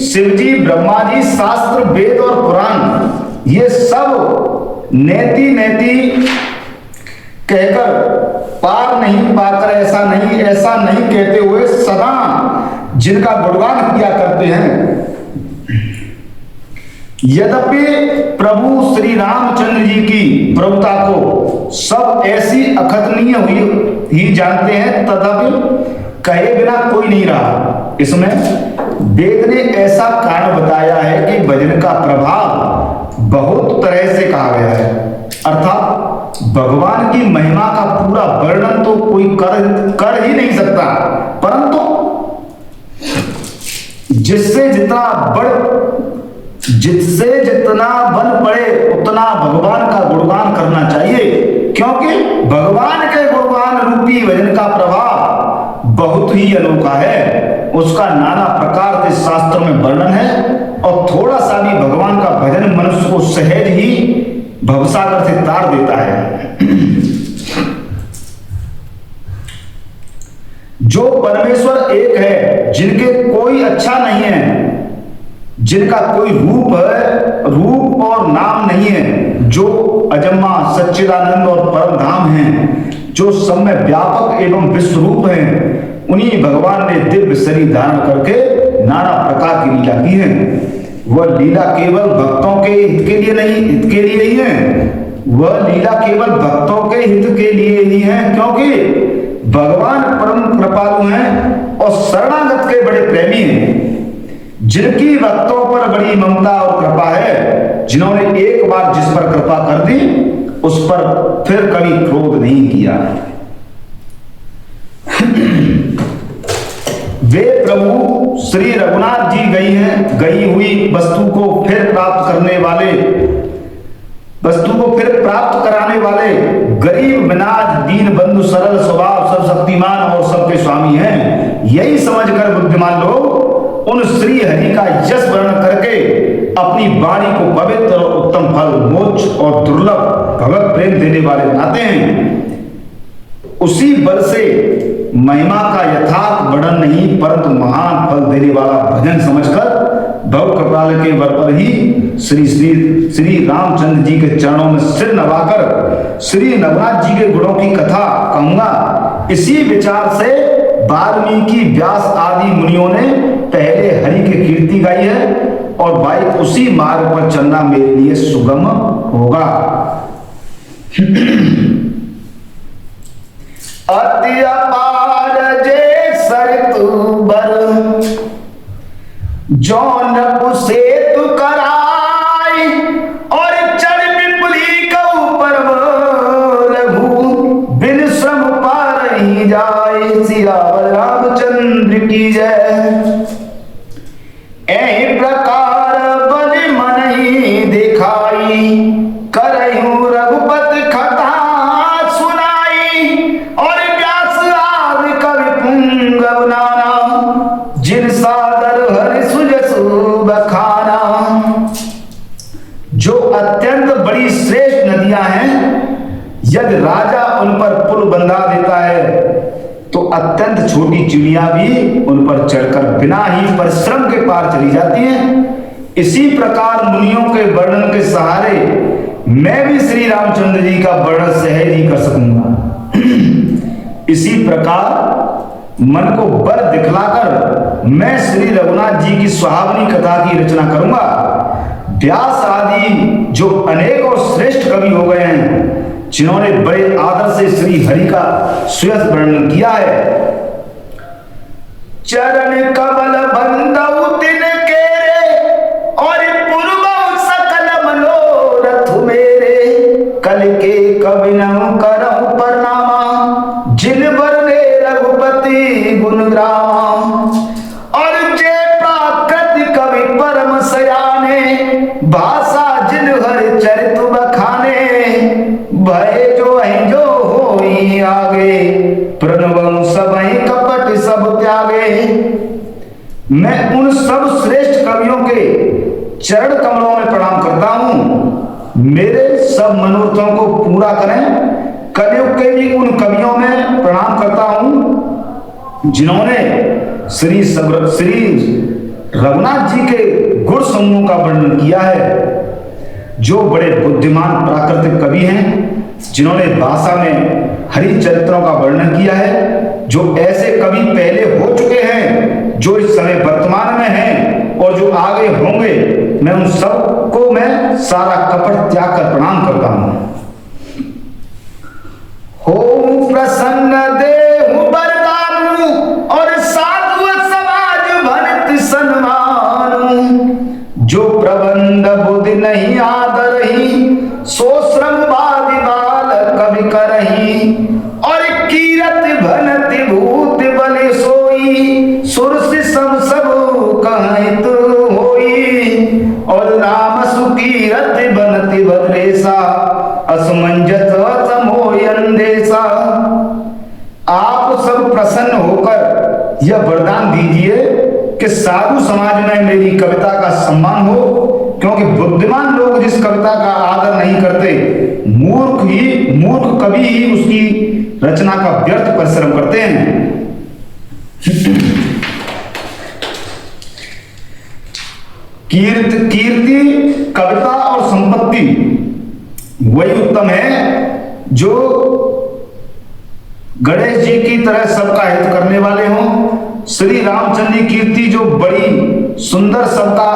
शिव जी, ब्रह्मा जी, शास्त्र, वेद और पुराण ये सब नेति नेति कहकर पार नहीं पाकर ऐसा नहीं कहते हुए सदा जिनका गुणगान किया करते हैं। यद्यपि प्रभु श्री रामचंद्र जी की प्रभुता को सब ऐसी अखतनीय हुई ही जानते हैं, तथापि कहे बिना कोई नहीं रहा। इसमें वेद ने ऐसा कारण बताया है कि भजन का प्रभाव बहुत तरह से कहा गया है, अर्थात भगवान की महिमा का पूरा वर्णन तो कोई कर ही नहीं सकता, परंतु जिससे जितना बल पड़े उतना भगवान का गुणगान करना चाहिए, क्योंकि भगवान के गुणगान रूपी भजन का प्रभाव बहुत ही अनोखा है। उसका नाना प्रकार के शास्त्र में वर्णन है और थोड़ा सा भी भगवान का भजन मनुष्य को सहज ही भवसागर से तार देता है। जो परमेश्वर एक है, जिनके कोई अच्छा नहीं है, जिनका कोई रूप और नाम नहीं है, जो अजन्मा सच्चिदानंद और परम धाम है, जो सब में व्यापक एवं विश्व रूप है, उन्हीं भगवान ने दिव्य शरीर धारण करके नाना प्रकार की लीला की है। वह लीला केवल भक्तों के हित के लिए नहीं, हित के लिए ही है। वह लीला केवल भक्तों के हित के लिए ही है, क्योंकि भगवान परम कृपालु हैं और शरणागत के बड़े प्रेमी हैं। जिनकी भक्तों पर बड़ी ममता और कृपा है, जिन्होंने एक बार जिस पर कृपा कर दी उस पर फिर कभी क्रोध नहीं किया। वे प्रभु श्री रघुनाथ जी गई हुई वस्तु को फिर प्राप्त कराने वाले गरीब मिनाज दीन बंधु सरल स्वभाव सब शक्तिमान और सबके स्वामी हैं। यही समझकर बुद्धिमान लोग उन श्री हरि का यश वर्णन करके अपनी वाणी को पवित्र और उत्तम फल, मोक्ष और दुर्लभ भगवत प्रेम देने वाले बनाते हैं। उसी बल से महिमा का यथार्थ वर्णन नहीं, परंतु महान फल देने वाला भजन समझकर भव कृपाल के वर पर ही श्री रामचंद्र जी के चरणों में सिर नवाकर श्री नवनाथ जी के गुणों की कथा कहूंगा। इसी विचार से वाल्मीकि, व्यास आदि मुनियों ने पहले हरि की कीर्ति गाई है और भाई उसी मार्ग पर चलना मेरे लिए सुगम होगा। अति अपार जे सरितु बर जौन सेतु कराई और चढ़ पिपली के ऊपर लघु बिन श्रम पार ही जाए। सिया रामचंद्र की जय। ऐ प्रकार बल मन ही दिखाई करहूं रघुपत कथा सुनाई और व्यास आदि कवि पुंगव नाना जिन सादर हरि सुजसु बखाना। जो अत्यंत बड़ी श्रेष्ठ नदियां हैं, यदि राजा उन पर पुल बंधा देता है तो अत्यंत छोटी चिड़िया भी उन पर चढ़कर बिना ही परिश्रम के पार चली जाती हैं। इसी प्रकार मुनियों के वर्णन के सहारे मैं भी श्री रामचंद्र जी का वर्णन सहज ही कर सकूंगा। इसी प्रकार मन को बल दिखलाकर मैं श्री रघुनाथ जी की सुहावनी कथा की रचना करूंगा। व्यास आदि जो अनेक और श्रेष्ठ कवि हो गए हैं, जिन्होंने बड़े आदर से श्री हरि का सुयस वर्णन किया है। चरण कमल बंदउ तिन केरे और पूर्व सकल मनोरथ मेरे। कल के कवि न करहु प्रणामा जिन बरने रघुपति गुण ग्रामा। और जे प्राकृत कवि परम सयाने भाषा जिन हर चरित बखाने। भय जो होई आगे प्रणवम सबहि कपट सब त्यागे। मैं उन सब श्रेष्ठ कवियों के चरण कमलों में प्रणाम करता हूं। मेरे सब मनोरथों को पूरा करें। कलयुग के भी उन कवियों में प्रणाम करता हूं जिन्होंने श्री रघुनाथ जी के गुण समूह का वर्णन किया है। जो बड़े बुद्धिमान प्राकृतिक कवि हैं, जिन्होंने भाषा में हरि चरित्रों का वर्णन किया है। जो ऐसे कवि पहले हो चुके हैं, जो इस समय वर्तमान में हैं और जो आगे होंगे, मैं उन सबको मैं सारा कपट त्याग कर प्रणाम करता हूं। हो प्रसन्न देहु बरदानु और साधु समाज भरत सन्मानु। जो प्रबंध बुद्धि नहीं आदरही सो श्रम वादि बाल कवि करही। और कीरत भनति भूत बलि सोई सुरसि सम सब कहित होई। और राम सुकीरत बनति बदलेसा असमंजस समोयन देसा। आप सब प्रसन्न होकर यह वरदान दीजिए कि साधु समाज में मेरी कविता का सम्मान हो, क्योंकि बुद्धिमान लोग जिस कविता का आदर नहीं करते, मूर्ख कवि ही उसकी रचना का व्यर्थ परिश्रम करते हैं। कीर्ति कविता और संपत्ति वही उत्तम है जो गणेश जी की तरह सबका हित करने वाले हों। श्री रामचंद्र की कीर्ति जो बड़ी सुंदर सबका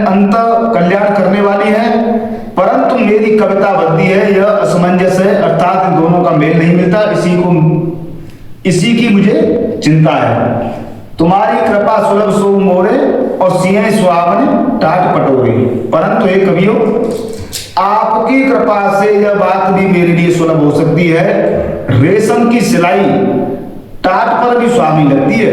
अंत कल्याण करने वाली है, परंतु मेरी कविता बद्दी है, यह असमंजस है, अर्थात इन दोनों का मेल नहीं मिलता, इसी की मुझे चिंता है। तुम्हारी कृपा सुलभ सो मोरे और सिंह सुहावने टाट पटोरे। परंतु हे कवियों, आपकी कृपा से यह बात भी मेरे लिए सुलभ हो सकती है। रेशम की सिलाई टाट पर भी सुहावनी लगती है,